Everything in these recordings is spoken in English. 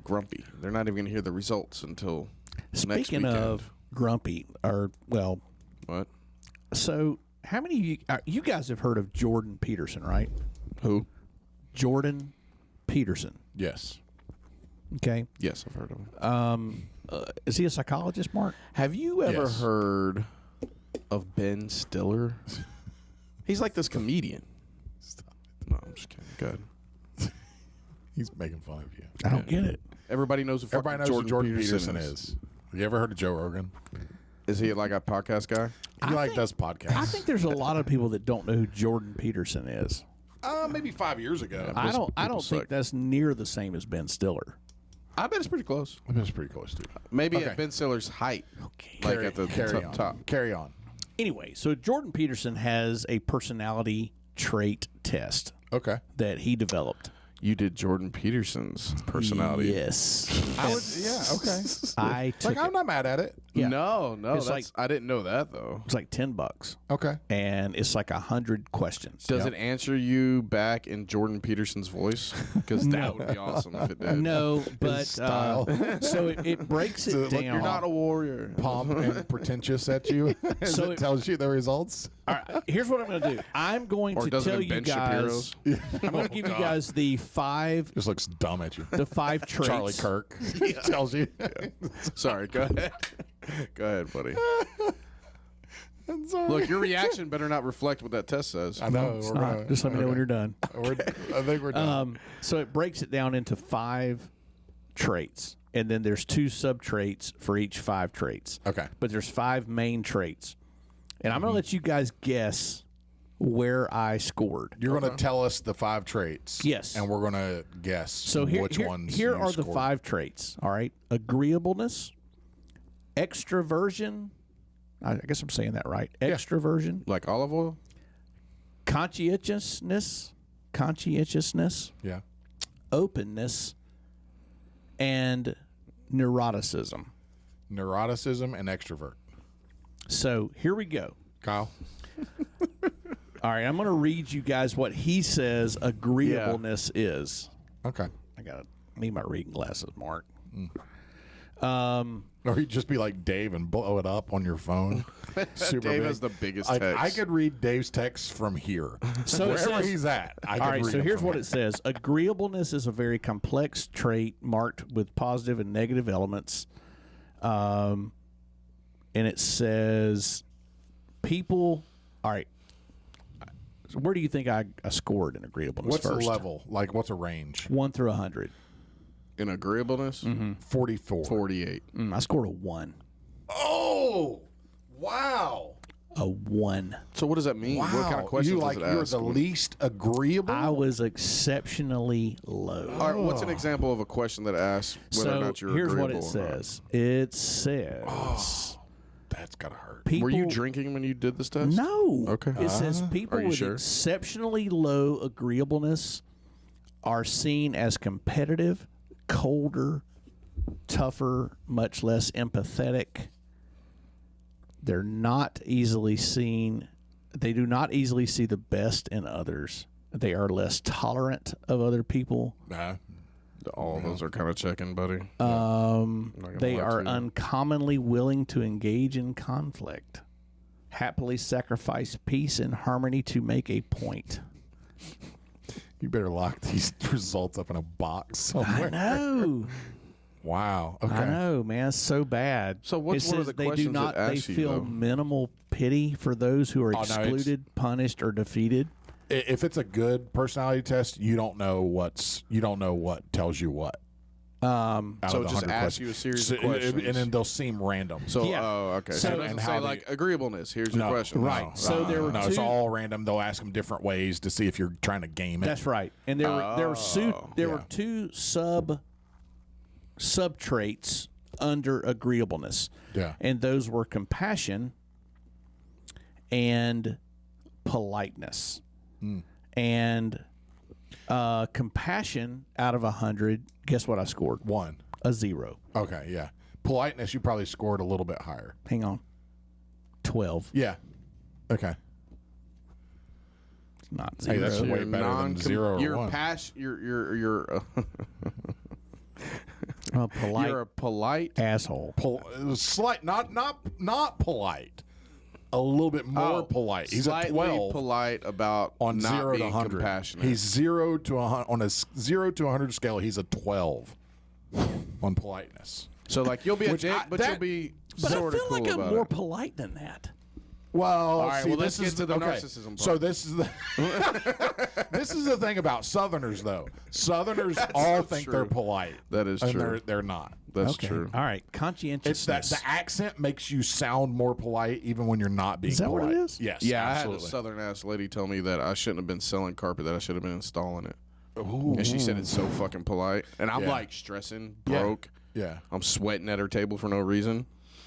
grumpy. They're not even going to hear the results until next Speaking weekend. of grumpy, What? so how many of you guys have heard of Jordan Peterson, right? Who? Jordan Peterson. Yes. Okay. Yes, I've heard of him. Is he a psychologist, Mark? Have you ever Yes. heard of Ben Stiller? He's like this comedian. Stop. No, I'm just kidding. Good. He's making fun of you. I don't get it. Everybody knows who Everybody knows who Jordan Peterson is. Have you ever heard of Joe Rogan? Is he like a podcast guy? He does podcasts. I think there's a lot of people that don't know who Jordan Peterson is. Maybe 5 years ago. I don't people think suck. that's near the same as Ben Stiller. I bet it's pretty close. I mean, it's pretty close to. Maybe Okay. at Ben Stiller's height. Okay. Like at the Carry on. top. Carry on. Anyway, so Jordan Peterson has a personality trait test Okay. that he developed. You did Jordan Peterson's personality. Yes. I would. Yeah. Okay. I took I'm it. not mad at it. Yeah. No, It's that's, I didn't know that though. It's like $10, Okay. and it's like 100 questions. Does it answer you back in Jordan Peterson's voice? Because that would be awesome if it did. No, but style. so it breaks it So, look, down. You're not a warrior. Pomp and pretentious at you. As So it it- tells you the results. All right, here's what I'm going to do. I'm going Or to does it tell in you Ben guys. Shapiro's? I'm going to give you guys the five Just looks dumb at you. traits. Charlie Kirk tells you. Sorry, go ahead. Go ahead, buddy. I'm sorry. Look, your reaction better not reflect what that test says. I know. It's we're not. gonna- Just let me know when okay. you're done. I think we're done. So it breaks it down into 5 traits, and then there's 2 sub traits for each 5 traits. Okay. But there's 5 main traits, and I'm going to let you guys guess where I scored. You're going to tell us the 5 traits. Yes. And we're going to guess So which ones here you are the scored. 5 traits. All right, agreeableness, extroversion. I guess I'm saying that right. Extroversion, Like olive oil? conscientiousness, Yeah. openness, and neuroticism. Neuroticism and extrovert. So here we go. Kyle? All right, I'm going to read you guys what he says agreeableness is. Okay. I need my reading glasses, Mark. Or you'd just be like Dave and blow it up on your phone. Super Dave big. has the biggest Like, text. I could read Dave's text from here. So it wherever says- he's at, I could All right, read so him here's from what here. it says. Agreeableness is a very complex trait marked with positive and negative elements. And it says people, all right, so where do you think I scored in agreeableness What's first? the level? Like, what's a range? 1 through 100. In agreeableness? 44. 48. I scored a 1. Oh, wow. A 1. So what does that mean? What kind of questions you does it you're ask? the least agreeable? I was exceptionally low. All right, what's an example of a question that asks whether or not you're here's agreeable what it or not? says. It says That's got to hurt. people. Were you drinking when you did this test? No. Okay. It says people Are you with sure? exceptionally low agreeableness are seen as competitive, colder, tougher, much less empathetic. They're not easily seen. They do not easily see the best in others. They are less tolerant of other people. Nah. All of those are kind of checking, buddy. They are uncommonly willing to engage in conflict. Happily sacrifice peace and harmony to make a point. You better lock these results up in a box somewhere. I know. Wow. Okay. I know, man. It's so bad. So what's It one of says the they do questions not. it They asks you, feel though? minimal pity for those who are no, it's- excluded, punished, or defeated. If it's a good personality test, you don't know what tells you what. So it just asks you a series of questions. and then they'll seem random. So, Yeah. okay. So- So it doesn't and say how like they- agreeableness. Here's your question. right. No. So there were it's two- all random. They'll ask them different ways to see if you're trying to game it. That's right. And there were yeah. two sub traits under agreeableness. Yeah. And those were compassion and politeness. And compassion out of 100, guess what I scored? 1. A 0. Okay, yeah. Politeness, you probably scored a little bit higher. Hang on. 12. Yeah. Okay. Not Hey, 0. that's way better than 0 or Your 1. passion. Your Polite You're a polite. asshole. Slight, not polite. A little bit more polite. He's a Slightly 12 polite about on not 0 to being 100. compassionate. He's 0 to 100 on a 0 to 100 scale. He's a 12 on politeness. so like you'll be a Which dick, I- but that- you'll be But I sort of feel cool like I'm about more it. polite than that. Well, All right, see, well, this let's is get to the okay. narcissism part. So this is the this is the thing about Southerners, though. Southerners all so think true. they're polite. That is and true. They're not. That's Okay. true. All right. It's that Conscientiousness. the accent makes you sound more polite even when you're not being Is that what polite. it is? Yes. Yeah, absolutely. I had a southern ass lady tell me that I shouldn't have been selling carpet, that I should have been installing it. And she said it's so fucking polite. And I'm Yeah. like stressing, Yeah. broke. Yeah. I'm sweating at her table for no reason.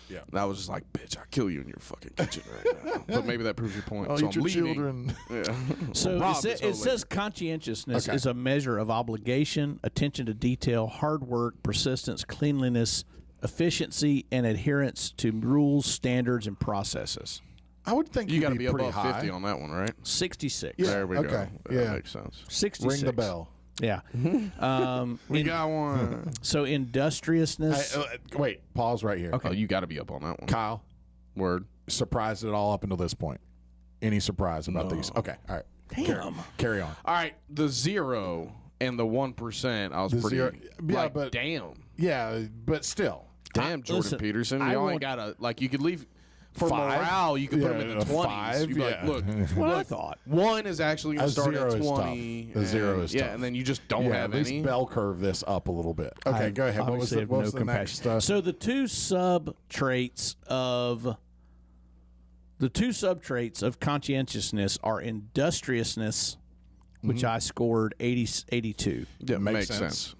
Yeah. And I was just like, bitch, I'll kill you in your fucking kitchen right now. But maybe that proves your point. I'll so eat I'm your leaving. children. Yeah. So Rob it, this it old says conscientiousness Okay. is a measure of obligation, attention to detail, hard work, persistence, cleanliness, efficiency, and adherence to rules, standards, and processes. I would think You you'd got to be be pretty above high. 50 on that one, right? 66. Yeah. There we go. okay. That Yeah. makes sense. 66. Ring the bell. Yeah. We got one. So industriousness. Wait. Pause right here. Okay. Oh, you got to be up on that one. Kyle, Word. surprised at all up until this point? Any surprise about these? Okay. All right. Damn. Carry on. All right, the 0 and the 1%, I was pretty. 0 yeah, like, but- damn, Yeah, but still. damn, Jordan listen, Peterson, I y'all want- ain't gotta like. You could leave for 5? morale. You could put Yeah, him in the a 20s. 5, You'd be like, yeah. look, That's what I thought. 1 is actually going A to start 0 at is 20. tough. A 0 is yeah, tough. and then you just don't Yeah, have at least any. bell curve this up a little bit. Okay, I go ahead. What was obviously the, have what no was the next? compassion. So the two sub traits of conscientiousness are industriousness, which I scored 82. Yeah, makes makes sense. sense.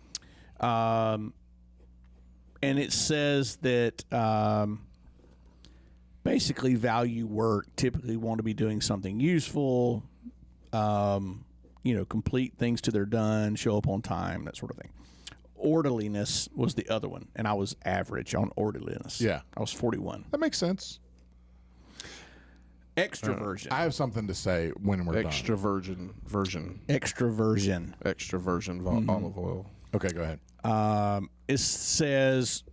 And it says that basically value work, typically want to be doing something useful, complete things till they're done, show up on time, that sort of thing. Orderliness was the other one, and I was average on orderliness. Yeah. I was 41. That makes sense. Extroversion. I have something to say when we're done. Extroversion version. Extroversion. Extroversion olive oil. Okay, go ahead. It says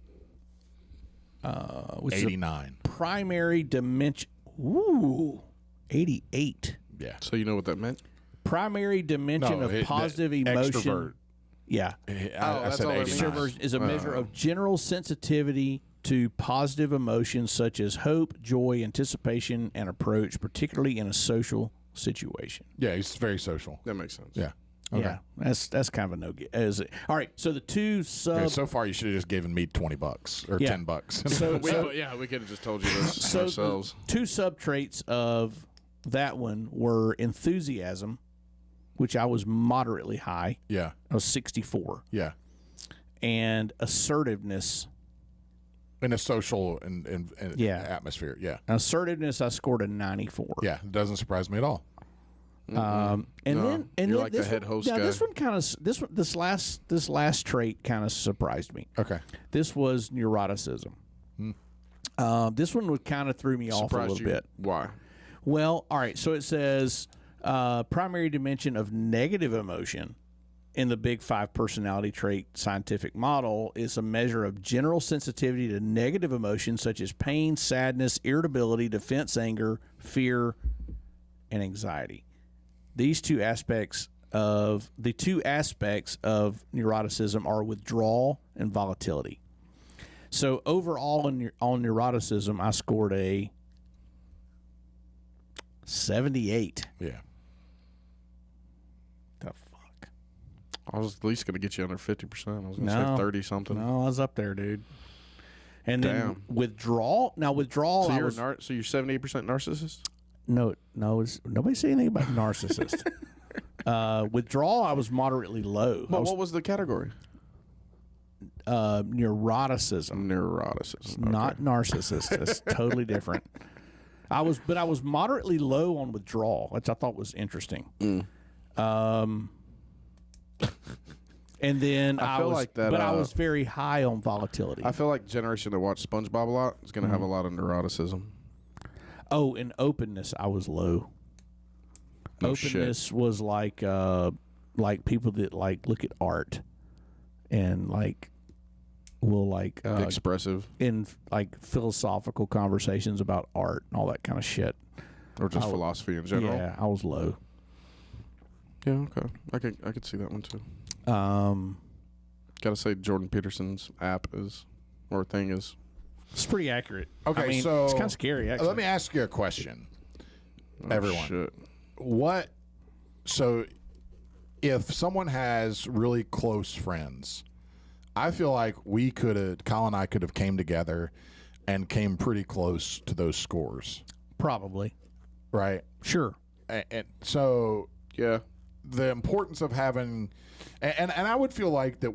which is a 89. primary dimension. Ooh, 88. Yeah. So you know what that meant? Primary dimension of positive emotion. Extrovert. Yeah. I that's said all it 89. means. Extroversion is a measure of general sensitivity to positive emotions such as hope, joy, anticipation, and approach, particularly in a social situation. Yeah, he's very social. That makes sense. Yeah. Okay. Yeah, that's kind of a no get. All right, so the two sub. Okay, so far, you should have just given me $20 or Yeah. $10. So, we could have just told you this so ourselves. the two sub traits of that one were enthusiasm, which I was moderately high. yeah. I was 64, Yeah. and assertiveness. In a social and Yeah. atmosphere. Yeah. Assertiveness, I scored a 94. Yeah. It doesn't surprise me at all. And No, then you're then like the this head one, host now guy. this one kind of this last trait kind of surprised me. Okay. This was neuroticism. This one would kind of threw me off a Surprised little you? bit. Why? Well, all right. So it says primary dimension of negative emotion in the Big Five personality trait scientific model is a measure of general sensitivity to negative emotions such as pain, sadness, irritability, defense, anger, fear, and anxiety. These two aspects of neuroticism are withdrawal and volatility. So overall on neuroticism, I scored a 78. Yeah. The fuck? I was at least going to get you under 50%. I was going to No. say 30 something. No, I was up there, dude. And then Damn. withdrawal. Now withdrawal. So I you're was, so you're 78% narcissist? no. Nobody say anything about narcissist. Withdrawal. I was moderately low. I But was what was the category? neuroticism, Neuroticism. not narcissist. It's totally different. I was moderately low on withdrawal, which I thought was interesting. And then I feel was, like that, but I was very high on volatility. I feel like generation that watched SpongeBob a lot is going to have a lot of neuroticism. Oh, in openness, I was low. No shit. Openness was like people that like look at art and like will like Expressive. in like philosophical conversations about art and all that kind of shit. Or just philosophy in general. Yeah, I was low. Yeah, okay. I could see that one too. Gotta say Jordan Peterson's app is, or thing is. It's pretty accurate. Okay, I mean, so it's kind of scary, actually. Let me ask you a question. Oh, Everyone. Shit. So if someone has really close friends, I feel like Kyle and I could have came together and came pretty close to those scores, Probably. right? Sure. And so Yeah. the importance of having, and I would feel like that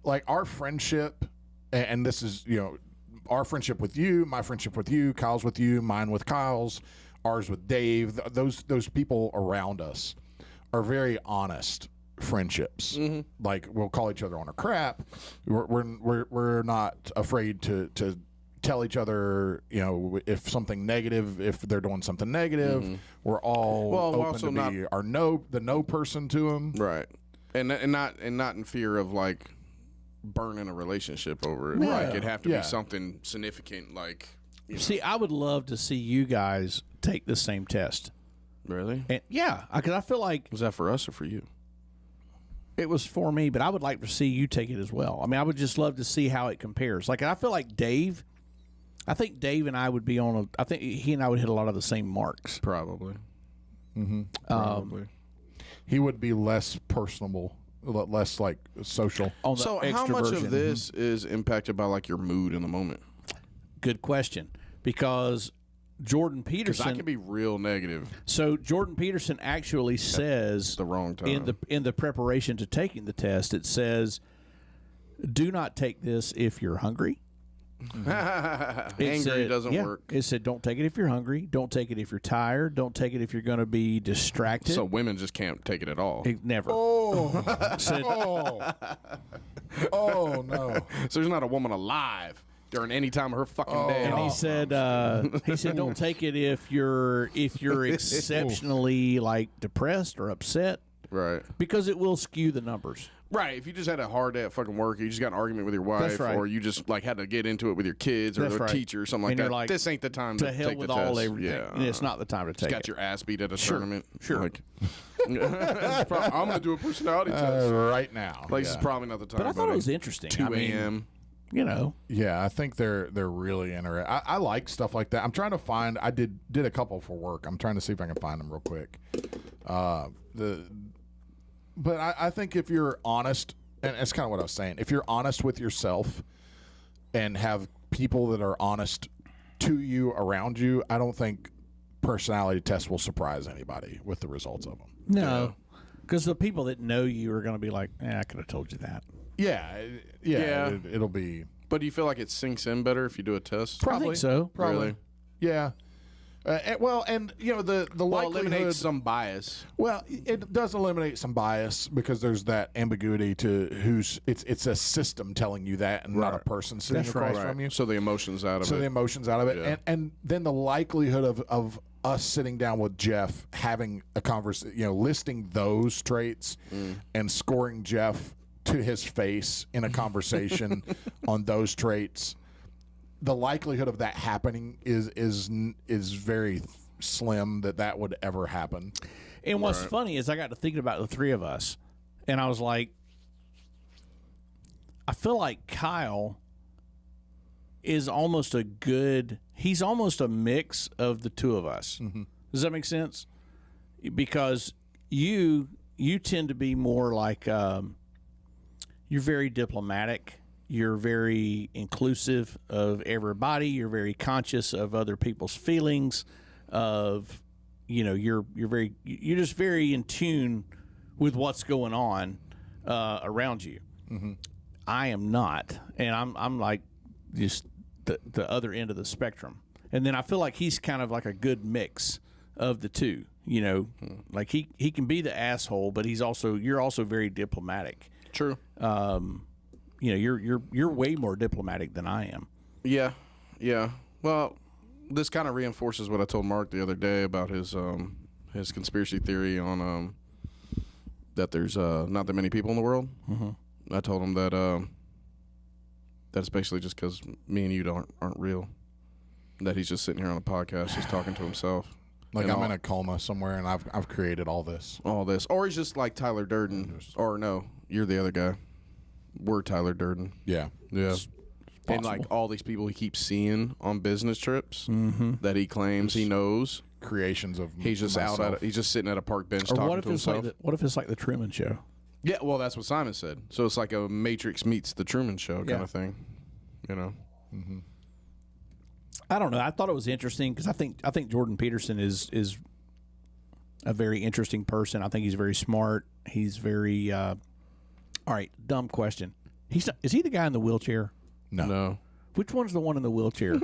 like our friendship, and this is, our friendship with you, my friendship with you, Kyle's with you, mine with Kyle's, ours with Dave, those people around us are very honest friendships. Mm-hmm. Like, we'll call each other on our crap. We're not afraid to tell each other, if something negative, if they're doing something negative. Mm-hmm. We're all Well, open also to be the no person to them. Right. And not in fear of like burning a relationship over it. No. Like it'd have to Yeah. be something significant. Like, See, I would love to see you guys take the same test. really? And yeah, because I feel like Was that for us or for you? it was for me, but I would like to see you take it as well. I mean, I would just love to see how it compares. Like, I feel like I think Dave and I would be I think he and I would hit a lot of the same marks. Probably. Mm-hmm. Probably. He would be less personable, less like social. On the So how much extroversion. of this is impacted by like your mood in the moment? Good question. Because Jordan Because I Peterson. can be real negative So Jordan Peterson actually says the wrong time. in the preparation to taking the test, it says, "Do not take this if you're hungry." Angry said- doesn't yeah, work. It said, "Don't take it if you're hungry. Don't take it if you're tired. Don't take it if you're going to be distracted." So women just can't take it at all. Never. Oh, Said, oh no! So there's not a woman alive during any time of her fucking day. at and he all. said, "Don't take it if you're exceptionally like depressed or upset, Right. because it will skew the numbers." Right. If you just had a hard day at fucking work, you just got in an argument with your wife, right. or you just like had to get into it with your kids or That's the right. teacher or something like And you're that. like, this ain't the time To to hell take with the all test. everything. Yeah. And it's not the time to take got it. your ass beat at a Sure. tournament. Sure. Like, I'm gonna do a personality test. Right now, Like this is probably not the time. But I thought it buddy. was interesting. 2 I mean, a.m. You know, yeah, I think they're really interesting. I like stuff like that. I'm trying to find. I did a couple for work. I'm trying to see if I can find them real quick. But I think if you're honest, and it's kind of what I was saying, if you're honest with yourself and have people that are honest to you around you, I don't think personality tests will surprise anybody with the results of them. no, because the people that know you are going to be like, I could have told you that. Yeah. It'll be But do you feel like it sinks in better if you do a test? I think so. probably. Really? Yeah. The Well, likelihood eliminates some bias. Well, it does eliminate some bias because there's that ambiguity to it's a system telling you that and not a person sitting That's across right. from you. So the emotions out of So it. the emotions out of it, Yeah. and then the likelihood of us sitting down with Jeff, having a conversation, listing those traits and scoring Jeff to his face in a conversation on those traits. The likelihood of that happening is very slim that would ever happen. And what's funny is I got to thinking about the three of us, and I was like, I feel like Kyle is almost he's almost a mix of the two of us. Mm-hmm. Does that make sense? Because you tend to be more like, you're very diplomatic. You're very inclusive of everybody. You're very conscious of other people's feelings. You're just very in tune with what's going on around you. Mm-hmm. I am not, and I'm like just the other end of the spectrum. And then I feel like he's kind of like a good mix of the two. Like he can be the asshole, but you're also very diplomatic. True. You're way more diplomatic than I am. Yeah. Well, this kind of reinforces what I told Mark the other day about his conspiracy theory on that there's not that many people in the world. Mm-hmm. I told him that that's basically just because me and you aren't real. That he's just sitting here on a podcast, just talking to himself. Like I'm in a coma somewhere, and I've created all this. Or he's just like Tyler Durden. Or no, you're the other guy. We're Tyler Durden. Yeah. And like all these people he keeps seeing on business trips that he claims he knows. Creations of he's just myself. he's just sitting at a park bench Or talking to himself. What if it's like the Truman Show? Yeah, well, that's what Simon said. So it's like a Matrix meets the Truman Show kind of thing, you know. Mm-hmm. I don't know. I thought it was interesting because I think Jordan Peterson is a very interesting person. I think he's very smart. He's very all right. Dumb question. Is he the guy in the wheelchair? No. Which one's the one in the wheelchair?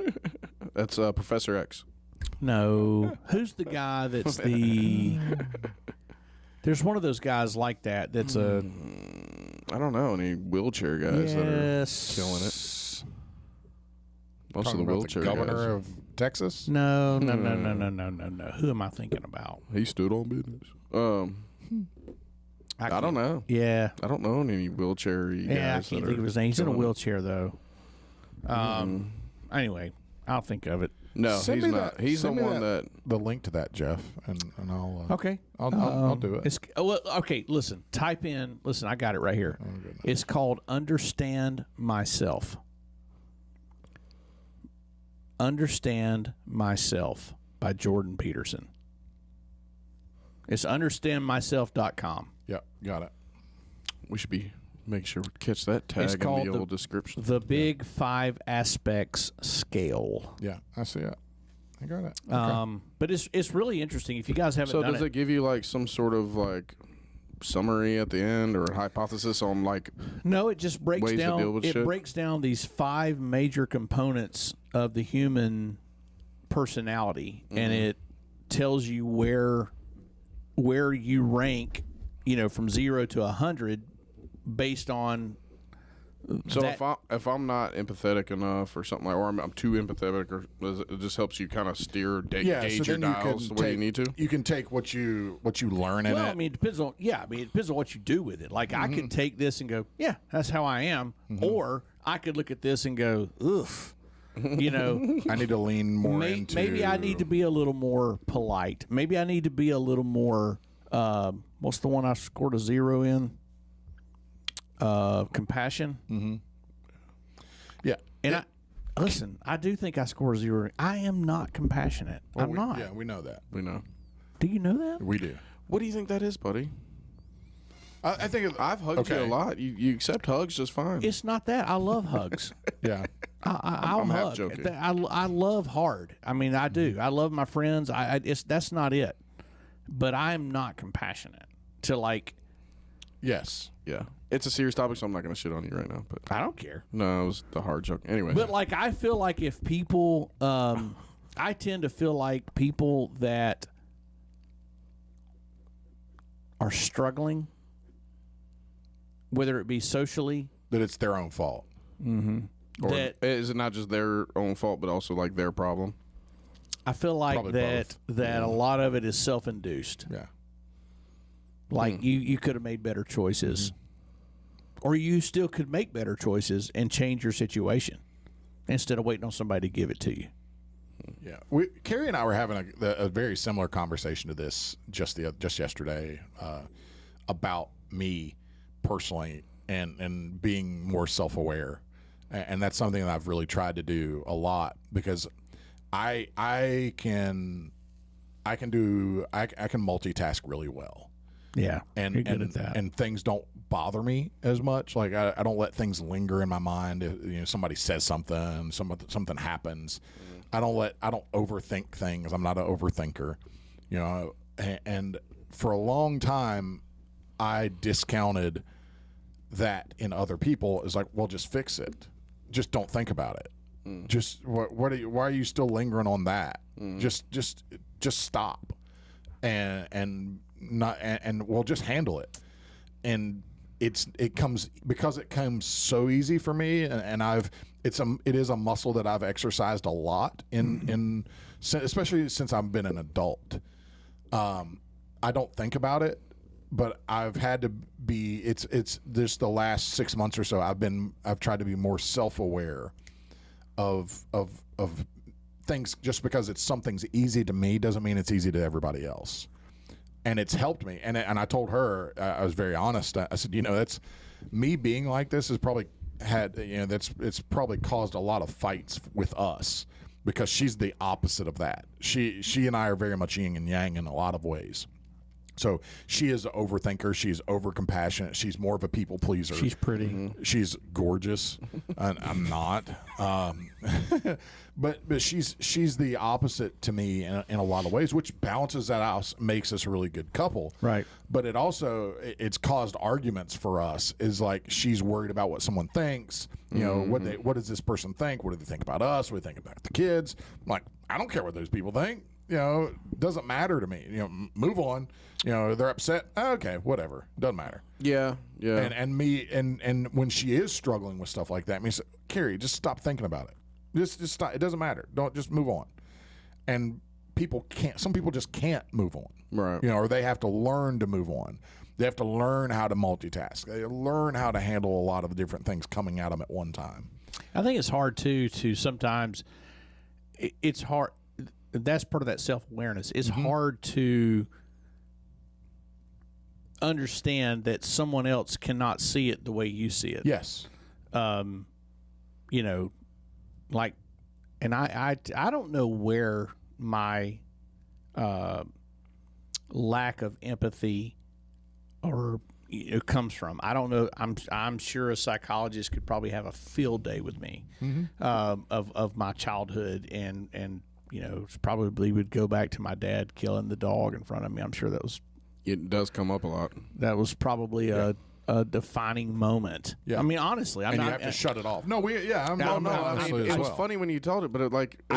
That's Professor X. No. Who's the guy that's the? There's one of those guys like that. That's a. I don't know any wheelchair guys that are killing it. Most of the wheelchair governor guys. of Texas. No. Who am I thinking about? He stood on business. I don't know. Yeah. I don't know any wheelchair guys. Yeah, I can't think of his name. He's in a wheelchair though. Anyway, I'll think of it. No, he's not. He's the one that the link to that, Jeff, and I'll okay. I'll do it. Okay, listen. Type in. Listen, I got it right here. It's called Understand Myself. Understand Myself by Jordan Peterson. It's understandmyself.com. Yeah, got it. we should be make sure we catch that tag It's in called the old description. The Big 5 Aspects Scale. Yeah, I see it. I got it. Okay. But it's really interesting. If you guys haven't So done does it give you like some sort of like summary at the end or a hypothesis on like No, it just breaks ways to deal down. with It shit? breaks down these 5 major components of the human personality, and it tells you where you rank, from 0 to 100, based on. So that, if I'm not empathetic enough or something like, or I'm too empathetic, or it just helps you kind of steer gauge your dials the way you need to. You can take what you learn in well, it. I mean, it depends on it depends on what you do with it. Like I could take this and go, yeah, that's how I am, or I could look at this and go, ugh. I need to lean more into. Maybe I need to be a little more polite. Maybe I need to be a little more. What's the one I scored a 0 in? Compassion. Mm-hmm. Yeah, and listen. I do think I score a 0. I am not compassionate. Well, I'm not. Yeah, we know that. We know. Do you know that? We do. What do you think that is, buddy? I think I've hugged you a lot. You accept hugs just fine. It's not that. I love hugs. Yeah. I'm hug. half joking. I love hard. I mean, I do. I love my friends. That's not it. But I am not compassionate to like. Yes. Yeah. It's a serious topic, so I'm not going to shit on you right now. But I don't care. No, it was the hard joke. Anyway. But like, I feel like if people, I tend to feel like people that are struggling, whether it be socially, That it's their own fault. or is it not just their own fault, but also like their problem? I feel like Probably that a lot of it is self-induced. Yeah. Like you could have made better choices, or you still could make better choices and change your situation instead of waiting on somebody to give it to you. Yeah, Carrie and I were having a very similar conversation to this just yesterday about me personally and being more self-aware, and that's something that I've really tried to do a lot because I can multitask really well. Yeah, and you're good at that. And things don't bother me as much. Like I don't let things linger in my mind. If, somebody says something happens. I don't overthink things. I'm not an overthinker, and for a long time I discounted that in other people. Is like, well, just fix it. Just don't think about it. Just why are you still lingering on that? Just stop and we'll just handle it. And it comes so easy for me, and it is a muscle that I've exercised a lot in especially since I've been an adult. I don't think about it but I've had to be. It's this the last 6 months or so. I've tried to be more self-aware of things. Just because something's easy to me doesn't mean it's easy to everybody else. And it's helped me. And I told her, I was very honest. I said, that's me being like this has probably had, it's probably caused a lot of fights with us, because she's the opposite of that. She and I are very much yin and yang in a lot of ways. So she is an overthinker. She's over compassionate. She's more of a people pleaser. She's pretty. Mm-hmm. She's gorgeous. And I'm not. But she's the opposite to me in a lot of ways, which balances that out, makes us a really good couple. Right. But it's caused arguments for us. Is like she's worried about what someone thinks. What does this person think? What do they think about us? What do they think about the kids? I'm like, I don't care what those people think. It doesn't matter to me. Move on. They're upset. Okay, whatever. Doesn't matter. Yeah. And when she is struggling with stuff like that, me say, Carrie, just stop thinking about it. Just stop. It doesn't matter. Don't, just move on. And some people just can't move on. Right. Or they have to learn to move on. They have to learn how to multitask. They learn how to handle a lot of different things coming at them at one time. I think it's hard too to sometimes. It's hard. That's part of that self-awareness. It's hard to understand that someone else cannot see it the way you see it. Yes. And I don't know where my lack of empathy comes from. I don't know. I'm sure a psychologist could probably have a field day with me of my childhood and probably would go back to my dad killing the dog in front of me. I'm sure it does come up a lot. That was probably a defining moment. Yeah. I mean, honestly, you have to shut it off. No, it was funny when you told it, but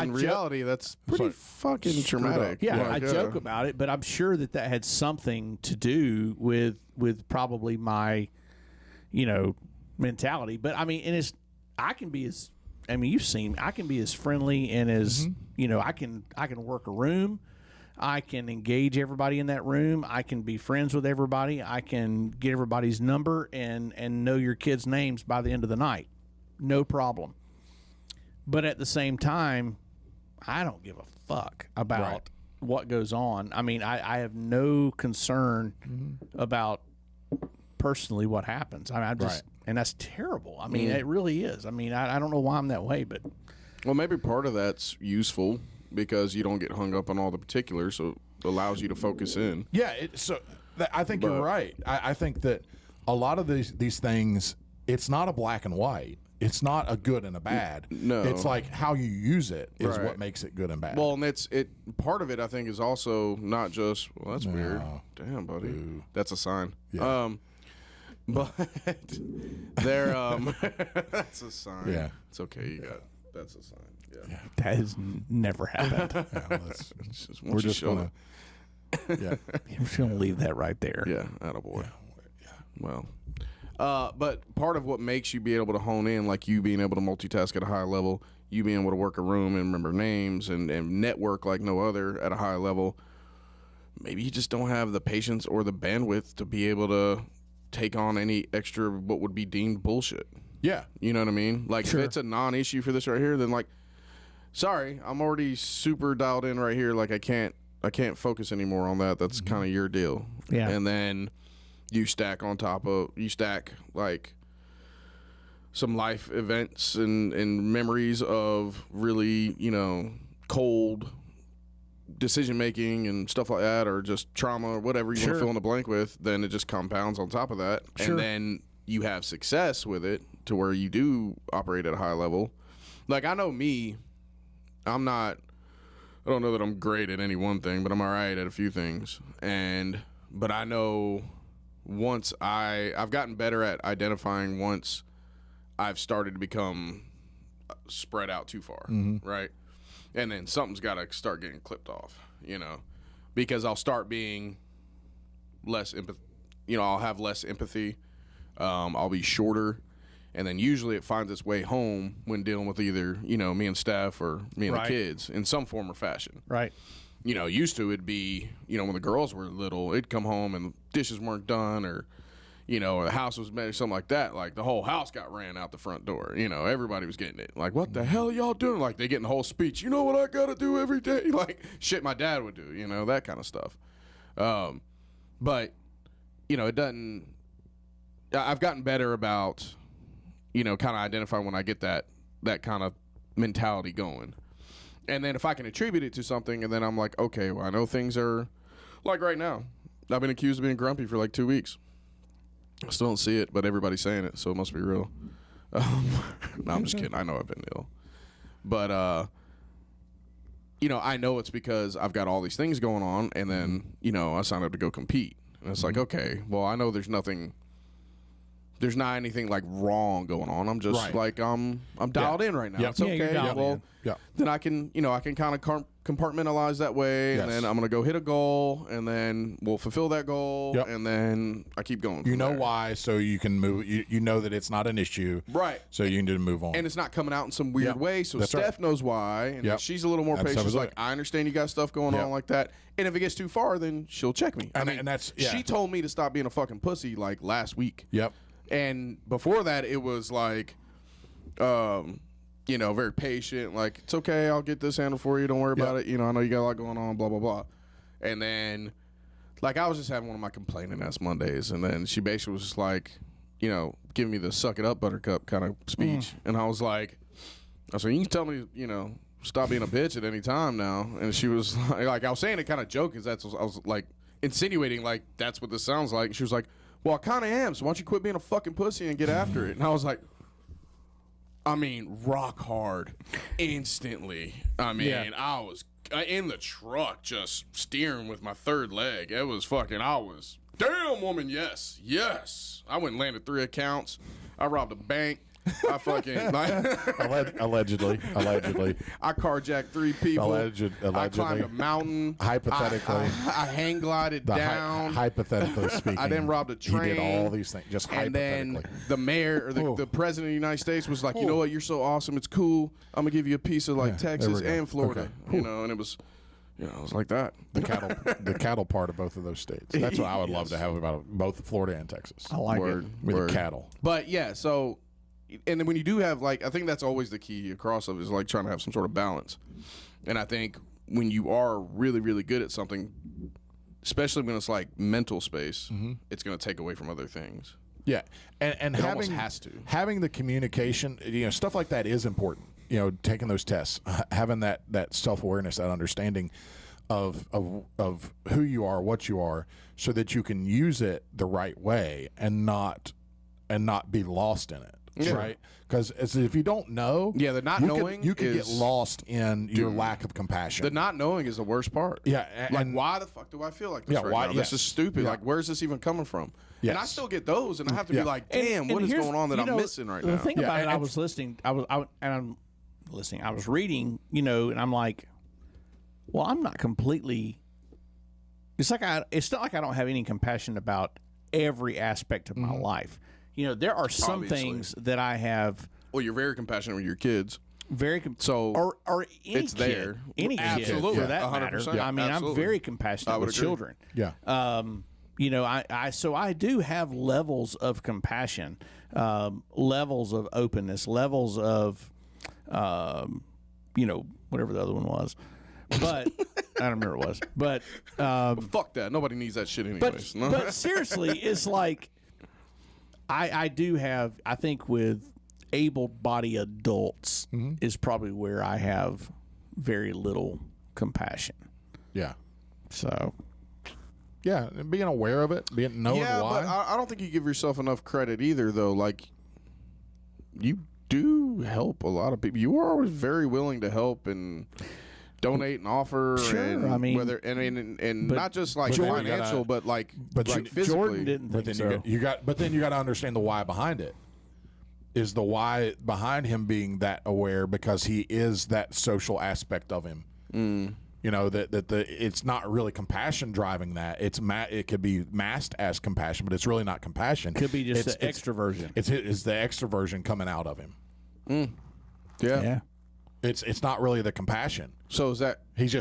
in reality, that's pretty fucking traumatic. Yeah, I joke about it, but I'm sure that had something to do with probably my, mentality. But I mean, I can be as friendly and as I can work a room. I can engage everybody in that room. I can be friends with everybody. I can get everybody's number and know your kids' names by the end of the night. No problem. But at the same time, I don't give a fuck about what goes on. I mean, I have no concern about personally what happens. I mean, and that's terrible. I mean, it really is. I mean, I don't know why I'm that way, but. Well, maybe part of that's useful, because you don't get hung up on all the particulars, so it allows you to focus in. Yeah, I think you're right. I think that a lot of these things, it's not a black and white. It's not a good and a bad. No. It's like how you use it is what makes it good and bad. Well, and part of it, I think, is also not just, well, that's weird. Damn, buddy. Ooh. That's a sign. Yeah. But they're, that's a sign. Yeah. It's okay, that's a sign. Yeah. That has never happened. We're just going to... Yeah. We're just going to leave that right there. Yeah, attaboy. Yeah. Well, but part of what makes you be able to hone in, like you being able to multitask at a high level, you being able to work a room and remember names and network like no other at a high level, maybe you just don't have the patience or the bandwidth to be able to take on any extra what would be deemed bullshit. Yeah. You know what I mean? Like, sure. If it's a non-issue for this right here, then, like, sorry, I'm already super dialed in right here. Like, I can't focus anymore on that. That's kind of your deal. Yeah. And then you stack like some life events and memories of really, cold decision making and stuff like that, or just trauma or whatever you want to fill in the blank with. Then it just compounds on top of that. Sure. And then you have success with it to where you do operate at a high level. Like, I know me, I don't know that I'm great at any one thing, but I'm all right at a few things. But I know once I've gotten better at identifying once I've started to become spread out too far, right? And then something's got to start getting clipped off, because I'll start being less I'll have less empathy. I'll be shorter. And then usually it finds its way home when dealing with either, me and Steph or me and the kids in some form or fashion. Right. used to it'd be, when the girls were little, it'd come home and dishes weren't done or, or the house was made or something like that. Like the whole house got ran out the front door. Everybody was getting it. Like, what the hell y'all doing? Like they getting the whole speech. You know what I got to do every day? Like shit my dad would do, that kind of stuff. But, it doesn't, I've gotten better about, kind of identifying when I get that kind of mentality going. And then if I can attribute it to something, and then I'm like, okay, well, I know things are like right now. I've been accused of being grumpy for like 2 weeks. I still don't see it, but everybody's saying it, so it must be real. No, I'm just kidding. I know I've been ill. But, I know it's because I've got all these things going on, and then, I signed up to go compete. And it's like, okay, well, I know there's not anything like wrong going on. I'm just like I'm dialed in right now. Yep. It's okay. you're dialed Well, then I can kind of compartmentalize that way, and then I'm gonna go hit a goal, and then we'll fulfill that goal, and then I keep going. You know there. why? So you can move. You know that it's not an issue, Right. So you can just move on. And it's not coming out in some weird way. So That's Steph knows why, and Yep. she's a little more patient. She's Absolutely. like, I understand you got stuff going on like that, and if it gets too far, then she'll check me. And that's she told me to stop being a fucking pussy like last week. Yep. And before that, it was like, very patient. Like, it's okay, I'll get this handled for you. Don't worry about it. I know you got a lot going on, blah, blah, blah. And then, like, I was just having one of my complaining ass Mondays. And then she basically was just like, giving me the suck it up, buttercup kind of speech. And I was like, you can tell me, stop being a bitch at any time now. And she was like I was saying it kind of joking. I was like insinuating, like, that's what this sounds like. And she was like, well, I kind of am, so why don't you quit being a fucking pussy and get after it? And I was like, rock hard, instantly. I was in the truck just steering with my third leg. It was damn, woman, yes. I went and landed 3 accounts. I robbed a bank. I fucking allegedly. I carjacked 3 people. Allegedly. I climbed a mountain. Hypothetically. I hang glided down. Hypothetically speaking. I then robbed a train. He did all these things, just and hypothetically. then the mayor or the president of the United States was like, you know what, you're so awesome, it's cool. I'm gonna give you a piece of like Texas and Florida. Okay. And it was, it was like that. The cattle part of both of those states. That's what I would love to have about both Florida and Texas. I like Word. it. With the cattle. But yeah, so. And then when you do have, like, I think that's always the key across of is, like, trying to have some sort of balance. And I think when you are really, really good at something, especially when it's, like, mental space, it's going to take away from other things. Yeah. And It having, almost has to. Having the communication, stuff like that is important. Taking those tests, having that self-awareness, that understanding of who you are, what you are, so that you can use it the right way and not be lost in it. Yeah. Right, because if you don't know, the not knowing you could get is- lost in your lack of compassion. The not knowing is the worst part. Yeah, Like, and- why the fuck do I feel like this Yeah, right why- now? yes. This is stupid. Yeah. Like, where's this even coming from? Yes. And I still get those, and I have to Yeah. be like, damn, what is here's- going on that I'm missing right now? The thing Yeah, about it, and- I was listening. I'm listening. I was reading, and I'm like, well, I'm not completely. It's not like I don't have any compassion about every aspect of my life. There are some Obviously. things that I have Well, you're very compassionate with your kids. very So or any it's kid, there. any kid Absolutely. for that 100%. matter. I mean, Absolutely. I'm very compassionate I would with agree. children. yeah, So I do have levels of compassion, levels of openness, levels of, whatever the other one was. But I don't remember what it was. But fuck that. Nobody needs that shit but anyways. No? but seriously, it's like I do have. I think with able-bodied adults is probably where I have very little compassion. yeah, So yeah. And being aware of it, knowing yeah, why. but I don't think you give yourself enough credit either, though. Like, you do help a lot of people. You are always very willing to help and donate and offer. Sure, and I mean- whether and but- not just like but then you financial, gotta- but but like you- physically. Jordan didn't But think then so. but then you got to understand the why behind it. Is the why behind him being that aware because he is that social aspect of him. That it's not really compassion driving that. It could be masked as compassion, but it's really not compassion. Could be just It's- the extroversion. It's the extroversion coming out of him. Yeah. Yeah. It's not really the compassion. So is that He's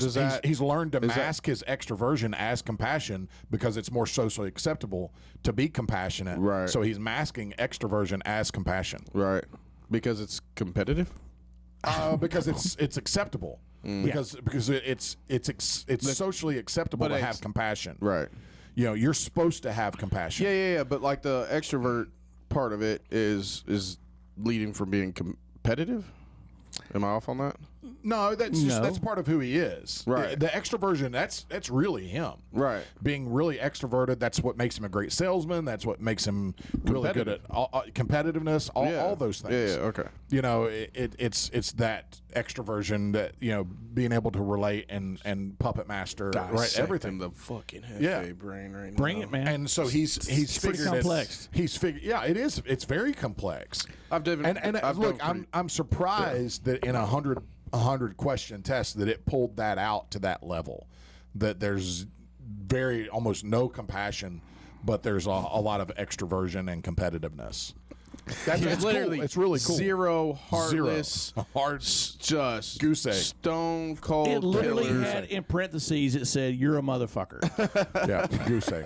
learned to is that- mask his extroversion as compassion because it's more socially acceptable to be compassionate. Right. So he's masking extroversion as compassion right because it's competitive? because it's acceptable. Because it's socially acceptable to have compassion. Right. You know, you're supposed to have compassion. Yeah. But like the extrovert part of it is leading from being competitive. Am I off on that? No, that's part of who he is. Right. The extroversion, that's really him. Right. Being really extroverted, that's what makes him a great salesman. That's what makes him really good at competitiveness, all those things. Yeah. Okay. You know, it's that extroversion that, you know, being able to relate and puppet master right everything. The fucking Yeah. brain right now. Bring it, man. And so he's pretty figured complex. He's figured. Yeah, it is. It's very complex. I've Look, I'm surprised that in a 100 question test that it pulled that out to that level. That there's almost no compassion, but there's a lot of extroversion and competitiveness. That's literally cool. It's really cool. Zero heartless, just Goose egg. stone cold. It literally killer. had in parentheses, it said, "You're a motherfucker." Yeah, goose egg.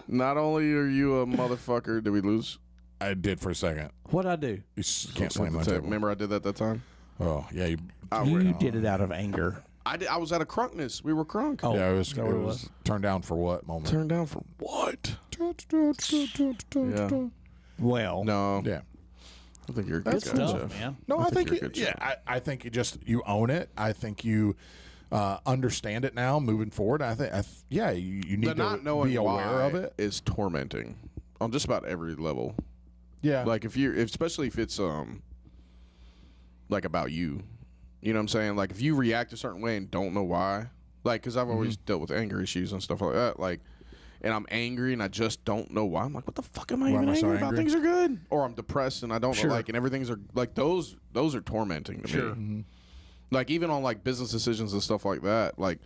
Not only are you a motherfucker, did we lose? I did for a second. What'd I do? You can't slam my table. Remember I did that time? Oh yeah, You did it out of anger. I was at a crunkness. We were crunk. Oh, yeah. It was, is that what it was turned down for what moment? Turned down for what? Yeah. well, No. Yeah. I think you're a good good guy, stuff, Jeff. man. No, I think you're a good I think you own it. I think you understand it now. Moving forward, you need The not to knowing be aware why of it. is tormenting on just about every level. Yeah, Like especially if it's like about you. You know what I'm saying? Like if you react a certain way and don't know why. Like because I've always dealt with anger issues and stuff like that. Like, and I'm angry and I just don't know why. I'm like, what the fuck am I even am I so angry about? angry? Things are good. Or I'm depressed and I don't Sure. know. Like, and everything's are like those are tormenting to me. Like even on like business decisions and stuff like that. Like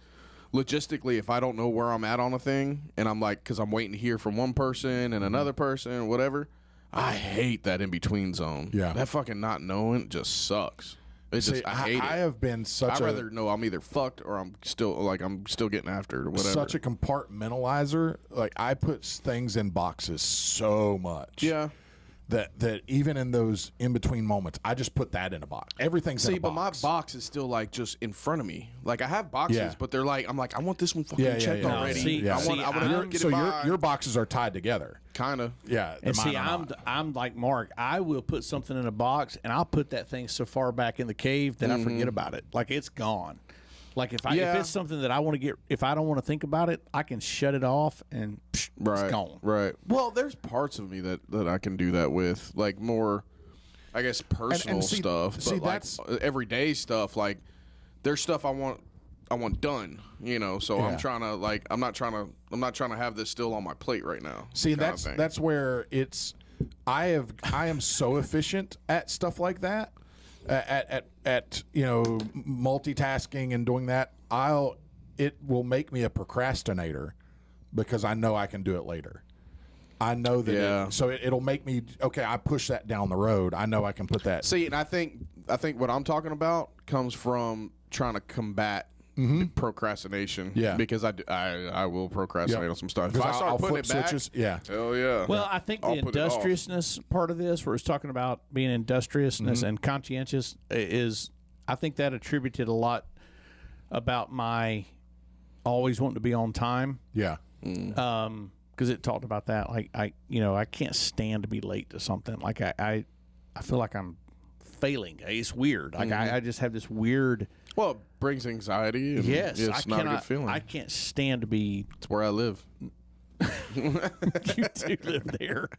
logistically, if I don't know where I'm at on a thing and I'm like, because I'm waiting to hear from one person and another person, whatever. I hate that in between zone. Yeah. That fucking not knowing just sucks. It's See, just I hate it. I have been I'd rather know I'm either fucked or I'm still getting after it or whatever. such a compartmentalizer. Like I put things in boxes so much. yeah. That even in those in between moments, I just put that in a box. Everything's in See, a but my box. box is still like just in front of me. Like I have boxes, Yeah. but they're like I'm like I want this one fucking Yeah, yeah, checked yeah. already. See, I see, want to get So it by. your boxes are tied together. Kind of. Yeah, And see, mine are not. I'm like Mark. I will put something in a box, and I'll put that thing so far back in the cave that I forget about it. Like it's gone. Like if Yeah. it's something that I want to get, if I don't want to think about it, I can shut it off and it's gone. Right. Well, there's parts of me that I can do that with, like more, I guess, personal see- stuff. But see, like that's- everyday stuff. Like there's stuff I want done. You know, so Yeah. I'm trying to like I'm not trying to have this still on my plate right now. See, kinda thing. that's where it's. I am so efficient at stuff like that, at you know multitasking and doing that. It will make me a procrastinator because I know I can do it later. I know that. Yeah. It'll make me okay. I push that down the road. I know I can put that. See, and I think what I'm talking about comes from trying to combat procrastination. Yeah. Because I will procrastinate Yep. on some stuff. If Because I start I'll putting flip it back, switches. Yeah. hell yeah. Well, I think the I'll put it off. industriousness part of this, where it's talking about being industriousness and conscientious, is I think that attributed a lot about my always wanting to be on time. Yeah. Because it talked about that. Like I can't stand to be late to something. Like I feel like I'm failing. It's weird. Like I just have this weird. Well, it brings anxiety. And Yes, it's not a good feeling. I can't stand to be. It's where I live. You do live there.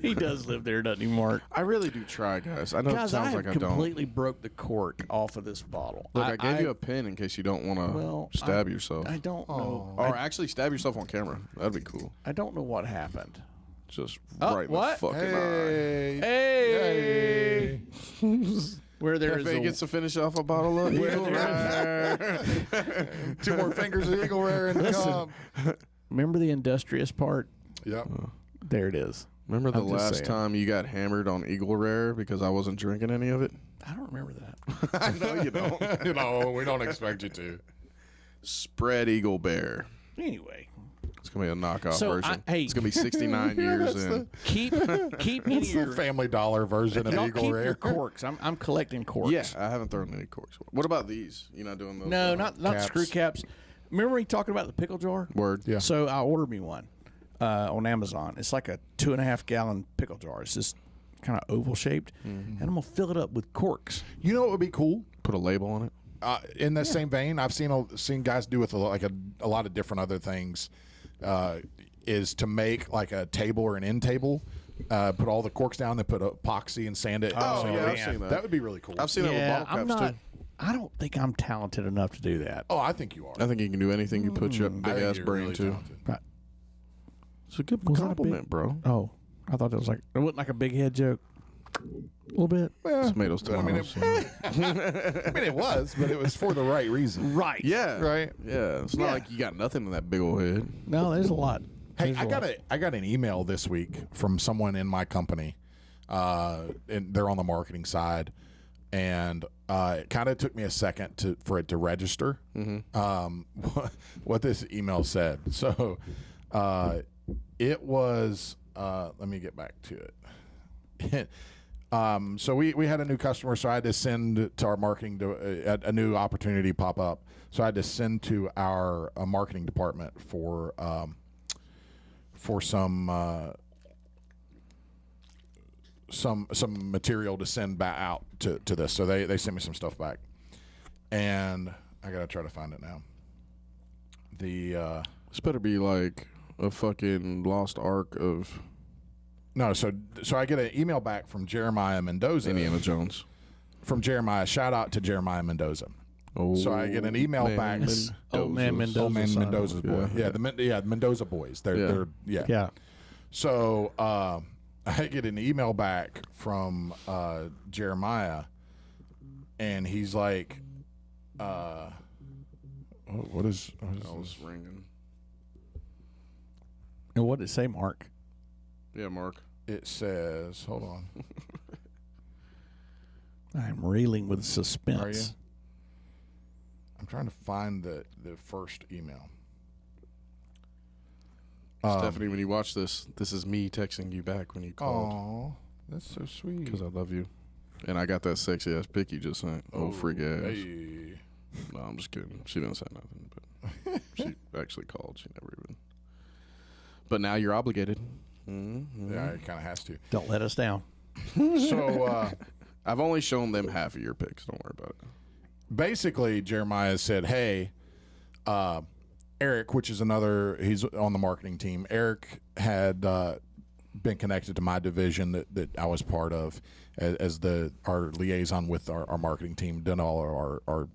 He does live there, doesn't he, Mark? I really do try, guys. I know Guys, it I sounds have like I don't. completely broke the cork off of this bottle. Look, I gave you a pen in case you don't want to stab yourself. I don't know. Or actually stab yourself on camera. That'd be cool. I don't know what happened. Just Oh, right what? in the fucking eye. Hey, where there is Pepe a, gets to finish off a bottle of Eagle Rare. 2 more fingers of Eagle Rare and come. remember the industrious part? Yep. There it is. Remember the I'm just last saying. time you got hammered on Eagle Rare because I wasn't drinking any of it? I don't remember that. I know you don't. You know, we don't expect you to. Spread Eagle Bear. Anyway, It's gonna be a knockoff So, version. hey- It's gonna be 69 years that's in. keep in It's the your Family Dollar version of don't Eagle keep Rare. your corks. I'm collecting corks. Yeah, I haven't thrown any corks. What about these? You're not doing those? No, not Caps. screw caps. Remember we talking about the pickle jar? Word. Yeah. So I ordered me one on Amazon. It's like a 2.5 gallon pickle jar. It's just kind of oval shaped, and I'm gonna fill it up with corks. You know what would be cool? Put a label on it. In that same vein, I've seen guys do with a lot of different other things. Is to make like a table or an end table, put all the corks down, then put epoxy and sand it. Oh, So yeah, I've seen that. That would be really cool. I've seen it with Yeah, bottle I'm caps not. too. I don't think I'm talented enough to do that. Oh, I think you are. I think you can do anything you put your I big think ass you're brain really to. talented. It's a good Was that a compliment, bro. Oh, I thought it was like it wasn't like a big head joke. A little bit. Tomatoes, I mean, tomatoes. it was, but it was for the right reason. Right. yeah, Right. Yeah, it's not Yeah. like you got nothing in that big old head. No, there's a lot. Hey, There's a lot. I got an email this week from someone in my company, and they're on the marketing side, and it kind of took me a second for it to register. What this email said. So, it was. Let me get back to it. So we had a new customer, so I had to send to our marketing a new opportunity pop up. So I had to send to our marketing department for some material to send back out to this. So they sent me some stuff back, and I gotta try to find it now. This better be like a fucking lost ark of No, so I get an email back from Jeremiah Mendoza. Indiana Jones. From Jeremiah. Shout out to Jeremiah Mendoza. Oh, So I get an email back. Old man Mendoza. Old man son. Mendoza's boy. Yeah, the Mendoza boys. They're Yeah. So I get an email back from Jeremiah, and he's like, what is I was ringing. And what did it say, Mark? Yeah, Mark. it says, hold on. I'm reeling with suspense. Are you? I'm trying to find the first email. Stephanie, when you watch this, this is me texting you back when you called Oh, that's so sweet. because I love you. And I got that sexy ass pic you just sent. Oh, freak ass. Hey. No, I'm just kidding. She didn't say nothing, but she actually called. She never even. But now you're obligated. Mm-hmm. Yeah, it kind of has to. Don't let us down. So I've only shown them half of your pics. Don't worry about it. basically, Jeremiah said, hey, Eric, which is he's on the marketing team. Eric had been connected to my division that I was part of as our liaison with our marketing team, done all our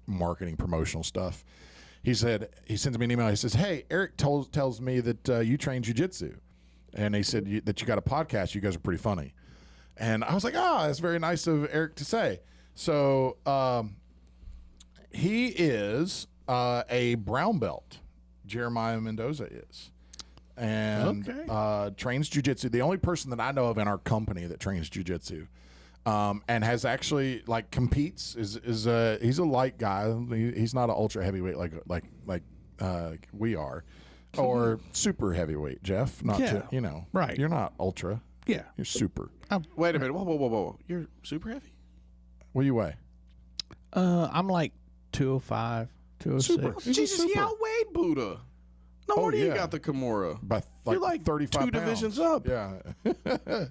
marketing promotional stuff. He said, he sends me an email. He says, hey, Eric tells me that you train jiu-jitsu. And he said that you got a podcast. You guys are pretty funny. And I was like, that's very nice of Eric to say. So he is a brown belt. Jeremiah Mendoza is. And trains jiu-jitsu. The only person that I know of in our company that trains jiu-jitsu. And has actually competes is he's a light guy. He's not an ultra heavyweight like we are, or super heavyweight. Jeff, not Yeah, right. You're not ultra. Yeah. You're super. Wait a minute. Whoa. You're super heavy? What do you weigh? I'm like 205, 206. He's a Jesus, he super. outweighed Buddha. No wonder you yeah. got the Kimura. By You're like 35 two pounds. divisions up. Yeah.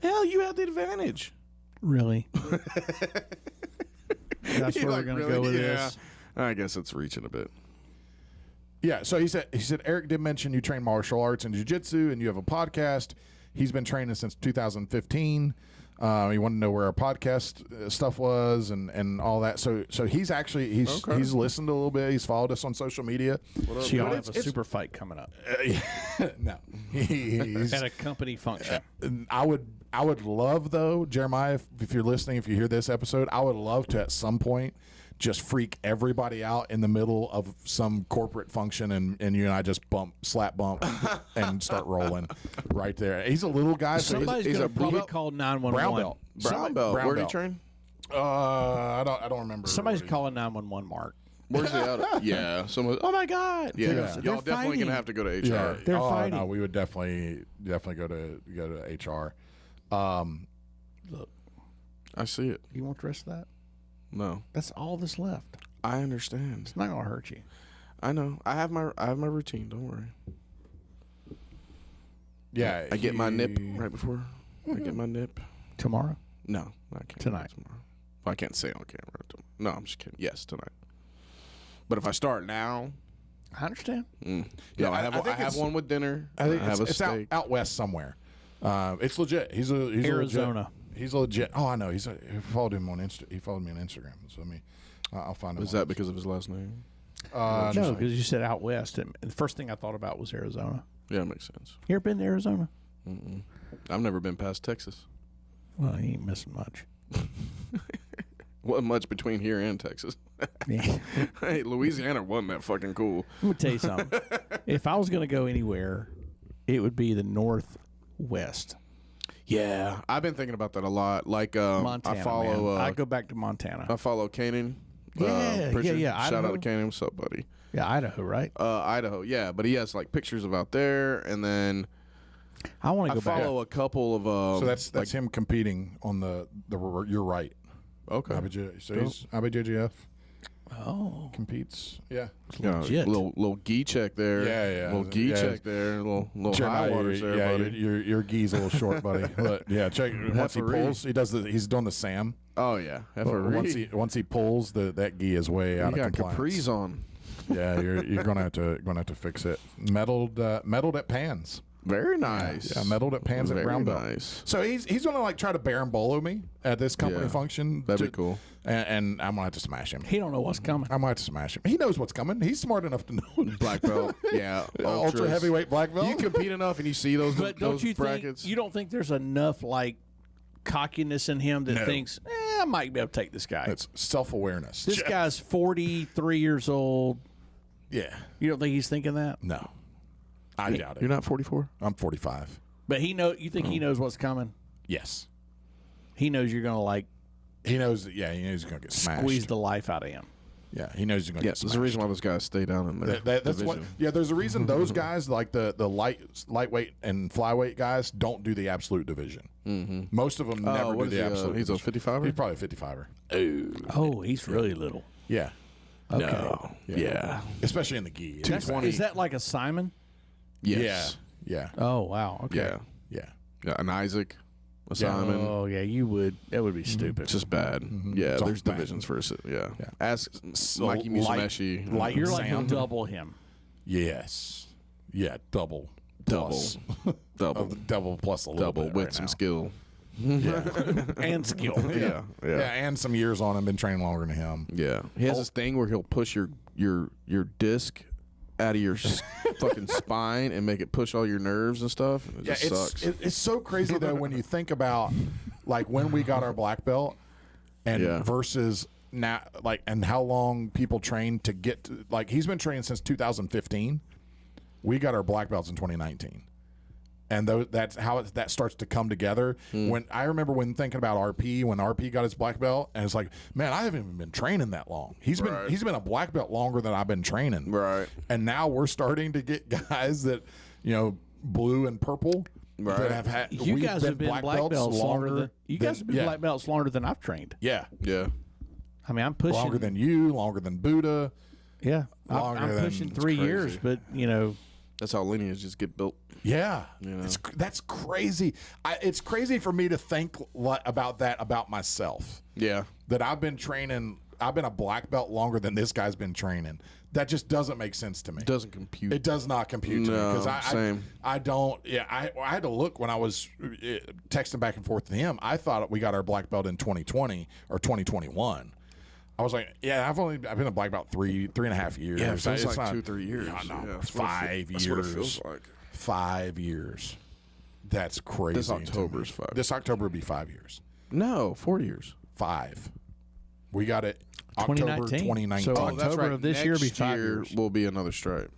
Hell, you had the advantage. Really? That's where You're we're like, going to really? go with Yeah. this. I guess it's reaching a bit. Yeah, so he said Eric did mention you train martial arts and jiu-jitsu and you have a podcast. He's been training since 2015. He wanted to know where our podcast stuff was and all that. So he's actually he's listened a little bit. He's followed us on social media. So y'all have a super fight coming up No, he's, at a company function. I would I would love though, Jeremiah, if you're listening, if you hear this episode, I would love to at some point just freak everybody out in the middle of some corporate function, and you and I just slap bump, and start rolling right there. He's a little guy, so Somebody's he's going a to blue probably belt? call brown 911. belt. Brown belt. Brown Where did he belt. train? I don't remember. Somebody's what he- calling 911, Mark. Where's he out of? Yeah. Someone. Oh my God. Yeah. Yeah. Y'all They're definitely fighting. gonna have to go to HR. Yeah, They're oh, fighting. No, we would definitely go to HR. Look, I see it. you want the rest of that? No, That's all that's left. I understand. It's not going to hurt you. I know. I have my routine. Don't worry. Yeah, I get my nip right before. I get my nip. Tomorrow? No, I can't. Tonight. Tomorrow. I can't say on camera. No, I'm just kidding. Yes, tonight. But if I start now, I understand. Yeah, no, I I think have it's- one with dinner. I think have a it's out, steak. out west somewhere. It's legit. He's Arizona. He's legit. Oh, I know. He followed him on He followed me on Instagram. So I'll find him. Is that because of his last name? No, because you said out west. And the first thing I thought about was Arizona. Yeah, it makes sense. You ever been to Arizona? I've never been past Texas. Well, you ain't missing much. Wasn't much between here and Texas. Yeah. Hey, Louisiana wasn't that fucking cool. Let me tell you something. If I was going to go anywhere, it would be the northwest. Yeah, I've been thinking about that a lot. Like, Montana. I follow. I go back to Montana. I follow Kanan. Yeah, Pritchard. yeah. Shout Idaho. out to Kanan. What's up, buddy? Yeah, Idaho, right? Idaho. Yeah, but he has like pictures of out there, and then I want to I go back. follow a couple of. So that's him competing on the. You're right. Okay. IBJJF Oh, competes. Yeah. Yeah, legit. little gi check there. Yeah. Little gi Yeah. check there. Little high Jeremiah, waters there, buddy. Your gi's a little short, buddy. But yeah, check once he Heifery. pulls. He's doing the Sam. Oh yeah. Once he pulls, that gi is way out you of got compliance. capris on. Yeah, you're gonna have to fix it. Medaled at Pans. Very nice. Yeah, medaled at Pans at Very Brown Belt. nice. So he's gonna like try to barimbolo me at this company Yeah. function. That'd be cool. And I'm gonna have to smash him. he don't know what's coming. I might have to smash him. He knows what's coming. He's smart enough to know. Black belt. Yeah. Ultra ultras. heavyweight black belt. You compete enough and you see those But don't those you brackets. think you don't think there's enough like cockiness in him that No. thinks, I might be able to take this guy. It's self-awareness. This guy's 43 years old. Yeah. You don't think he's thinking that? No. I doubt it. You're not 44? I'm 45. But you think he knows what's coming? Yes. He knows you're going to like He knows. Yeah, he knows he's gonna get smashed. squeeze the life out of him. Yeah, he knows he's gonna Yeah, get there's smashed. a reason why those guys stay down in there. That's what. Yeah, there's a reason those guys, like the lightweight and flyweight guys, don't do the absolute division. Mm-hmm. Most of them never do what is the he, absolute. he's a division. 55er? He's probably a 55er. Oh, he's really little. Yeah. Okay. No. Yeah. Especially in the gi. That's- 220. Is that like a Simon? Yes. Yeah. Oh, wow. Okay. Yeah. Yeah. Yeah. An Isaac, a Simon. Oh, yeah, you would. That would be stupid. It's just bad. Yeah, It's all there's bad. divisions for it. Yeah. Ask So Mikey Musumeci. light- You're like Sam. double him. Yes. Yeah. Double. Double. Plus. Double. Double plus a little Double bit with right some now. skill. And skill. Yeah. Yeah, and some years on him. Been training longer than him. Yeah. He has this thing where he'll push your disc out of your fucking spine and make it push all your nerves and stuff. And it Yeah, just sucks. it's so crazy though when you think about like when we got our black belt and Yeah. versus now, like, and how long people train to get to, like he's been training since 2015. We got our black belts in 2019. And that's how that starts to come together. When I remember when thinking about RP, when RP got his black belt, and it's like, man, I haven't even been training that long. He's been a black belt longer than I've been training. Right. And now we're starting to get guys that, blue and purple that have had. You we've guys have been black belts longer than you guys have been yeah, black belts longer than I've trained. Yeah, Yeah. I mean, I'm pushing longer than you, longer than Buddha. yeah. longer I'm than- pushing it's 3 crazy. years, but That's how lineages get built. Yeah, know? that's crazy. It's crazy for me to think about that about myself. Yeah. That I've been training. I've been a black belt longer than this guy's been training. That just doesn't make sense to me. Doesn't compute. It does not compute to me No, because same. I don't. Yeah, I had to look when I was texting back and forth to him. I thought we got our black belt in 2020 or 2021. I was like, yeah, I've been a black belt three and a half years. Yeah, it feels It's like not- 2-3 years. Yeah, no, Yeah, that's what it 5 years. That's what it feels like. 5 years. That's crazy. This October's to me. 5. This October will be 5 years. No, 4 years. 5. We got it October 2019. 2019. So October of this year will be 5 years. Will be another stripe.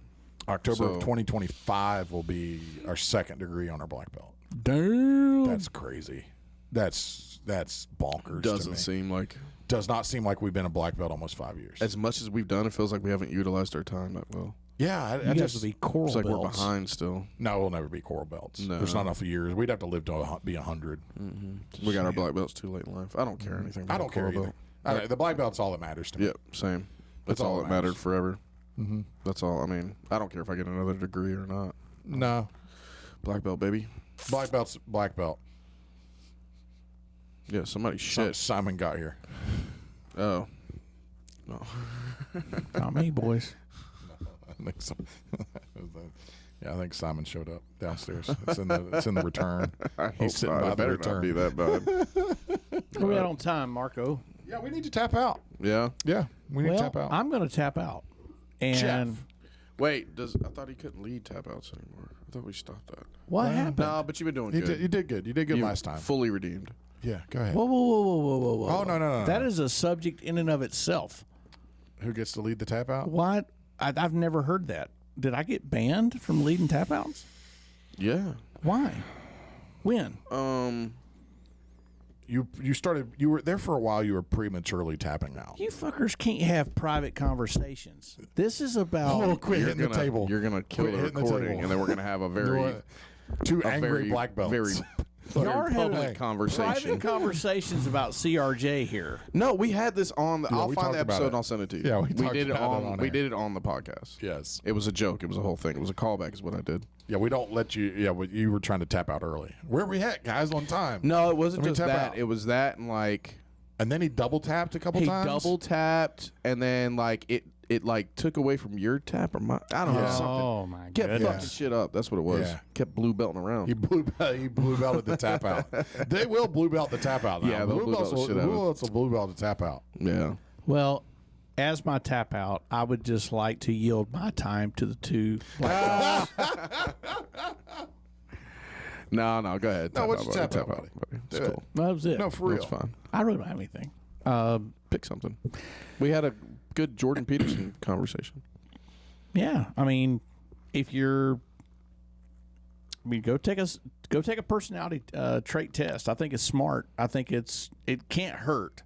October of So- 2025 will be our second degree on our black belt. Damn. That's crazy. That's bonkers. to Doesn't me. seem like Does not seem like we've been a black belt almost 5 years. as much as we've done. It feels like we haven't utilized our time that well. Yeah, I you guys just will be coral It's like belts. we're behind still. no, we'll never be coral belts. No. There's not enough years. We'd have to live to be 100. We got our black belts too late in life. I don't care anything. I About don't care coral either. belt. The black belt's all that matters to me. Yep, same. That's all all that that mattered matters. forever. That's all. I mean, I don't care if I get another degree or not. No, Black belt, baby. black belt's black belt. Yeah, somebody shit. Simon got here. Oh, no. Not me, boys. I think so. Yeah, I think Simon showed up downstairs. It's in the return. He's sitting by It the better return. not be that bad. Where we at on time, Marco? Yeah, we need to tap out. Yeah. Yeah, we need Well, to tap out. I'm going to tap out. And Jeff. Wait, I thought he couldn't lead tap outs anymore. I thought we stopped that. what happened? No, but you've been doing You good. did good. You did good You last time. Fully redeemed. Yeah, go ahead. Whoa, whoa, whoa, whoa, whoa, whoa, whoa. Oh, no. That is a subject in and of itself. Who gets to lead the tap out? What? I've never heard that. Did I get banned from leading tap outs? Yeah. Why? When? You were there for a while. You were prematurely tapping out. You fuckers can't have private conversations. This is about. Oh, quit hitting the table. You're gonna kill Quit the hitting the recording, table. and then we're gonna have a very, Two a angry very black belts. very Y'all are having public conversation. private conversations about CRJ here. No, we had this on. I'll we find talked the about episode it. and I'll send it to you. Yeah, we talked did it about it on. on We air. did it on the podcast. Yes. It was a joke. It was a whole thing. It was a callback. Is what I did. Yeah, we don't let you. Yeah, you were trying to tap out early. Where we at, guys? On time. No, it wasn't Let me just tap that. out. It was that and like And then he double tapped a couple he times. double tapped and then like it like took away from your tap or my. I don't know Yeah. something. Oh my Kept goodness! fucking shit up. That's what it was. Yeah. Kept blue belting around. He blue belted the tap out. They will blue belt the tap out now. Yeah, they'll blue belt the shit out of it. Blue belts will blue belt the tap out. Yeah. Well, as my tap out, I would just like to yield my time to the two black belts. No, go ahead. No, Tap what's out, your buddy. tap out, Out, buddy. It's Do it. cool. That was it. No, for real. That's fine. I really don't have anything. Pick something. We had a good Jordan Peterson conversation. Yeah, I mean, if you're, go take a personality trait test. I think it's smart. I think it can't hurt.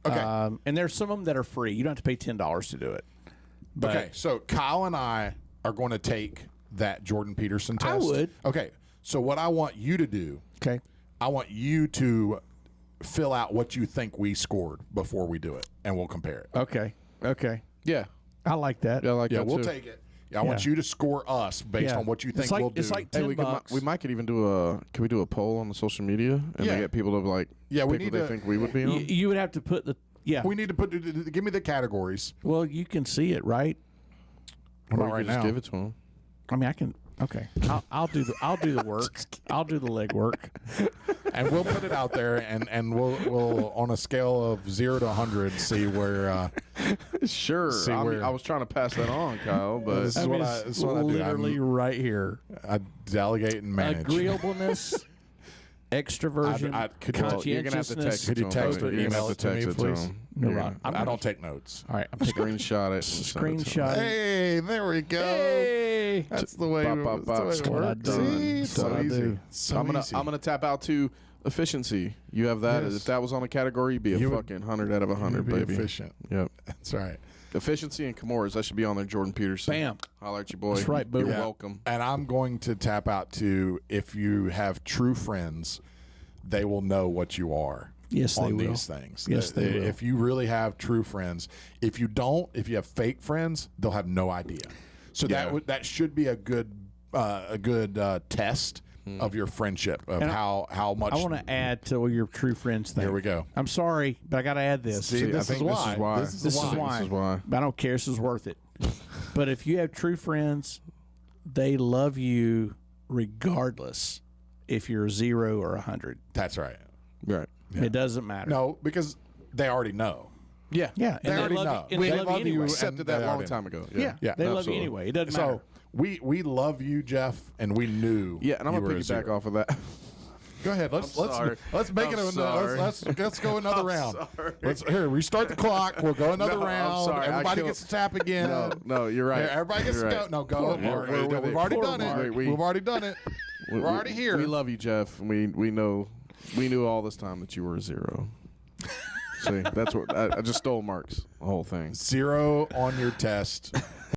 Okay. And there's some of them that are free. You don't have to pay $10 to do it. But Okay, so Kyle and I are going to take that Jordan Peterson test. I would. Okay, so what I want you to do, Okay. I want you to fill out what you think we scored before we do it, and we'll compare it. Okay. Yeah. I like that. Yeah, I like Yeah, that we'll too. take it. Yeah, I want you to score us based Yeah. on what you think It's like- we'll do. it's like Hey, $10. we might could even do can we do a poll on the social media and Yeah. they get people to like Yeah, we pick need what they to- think we would be on? You would have to put the we need to give me the categories. Well, you can see it, right? What Or about you right could just now? give it to them. I mean, I can. Okay, I'll do the work. I'll do the leg work. And we'll put it out there, and we'll on a scale of 0 to 100 see where. Sure. See where- I was trying to pass that on, Kyle, but This is what I it's do. literally right here. I delegate and manage. Agreeableness, extroversion, could you- well, you're gonna have to text conscientiousness. it Could you to him, text buddy. or You're gonna email have it to to me, text please? him. No, You're Ron, gonna I don't take notes. All right, I'm taking screenshot it. and send it to him. screenshot. Hey, there we go. Hey, That's the way. Bop, bop, bop. That's That's the way what it I works. do. See, it's That's what so I easy. do. So I'm easy. gonna tap out to efficiency. You have that. Yes. If that was on a category, you'd be a You would- fucking 100 out of 100, Be baby. efficient. Yep. That's right. Efficiency and Kimura's. That should be on there. Jordan Peterson. Bam. Holler at your boy. That's right, boo. You're Yeah. welcome. And I'm going to tap out to if you have true friends, they will know what you are. Yes, they on will. these things. Yes, they will. If you really have true friends, if you don't, if you have fake friends, they'll have no idea. So Yeah. that should be a good test of your friendship of And how much. I want to add to your true friends thing. Here we go. I'm sorry, but I got to add this. See, I this think is this why. is why. This is This is why. why. This is why. I don't care. This is worth it. But if you have true friends, they love you regardless if you're 0 or 100. That's right. Right. It doesn't matter. No, because they already know. Yeah. Yeah, They already know. And they They love love you anyway. you. Accepted And that they long already time ago. Yeah, Yeah, they love you absolutely. anyway. It doesn't matter. So we love you, Jeff, and we knew. Yeah, and I'm you gonna were a piggyback zero. off of that. Go ahead. Let's sorry. make I'm it. sorry. Let's go another I'm round. sorry. Let's here. Restart the clock. We'll go another No, I'm round. sorry. I Everybody killed- gets to tap again. No, you're right. Here, everybody gets You're to right. go. No, go. Poor Mark. We've already Poor done Mark. it. We- We've already done it. We're already here. We love you, Jeff. And we know we knew all this time that you were a zero. See, that's what I just stole Mark's whole thing. 0 on your test.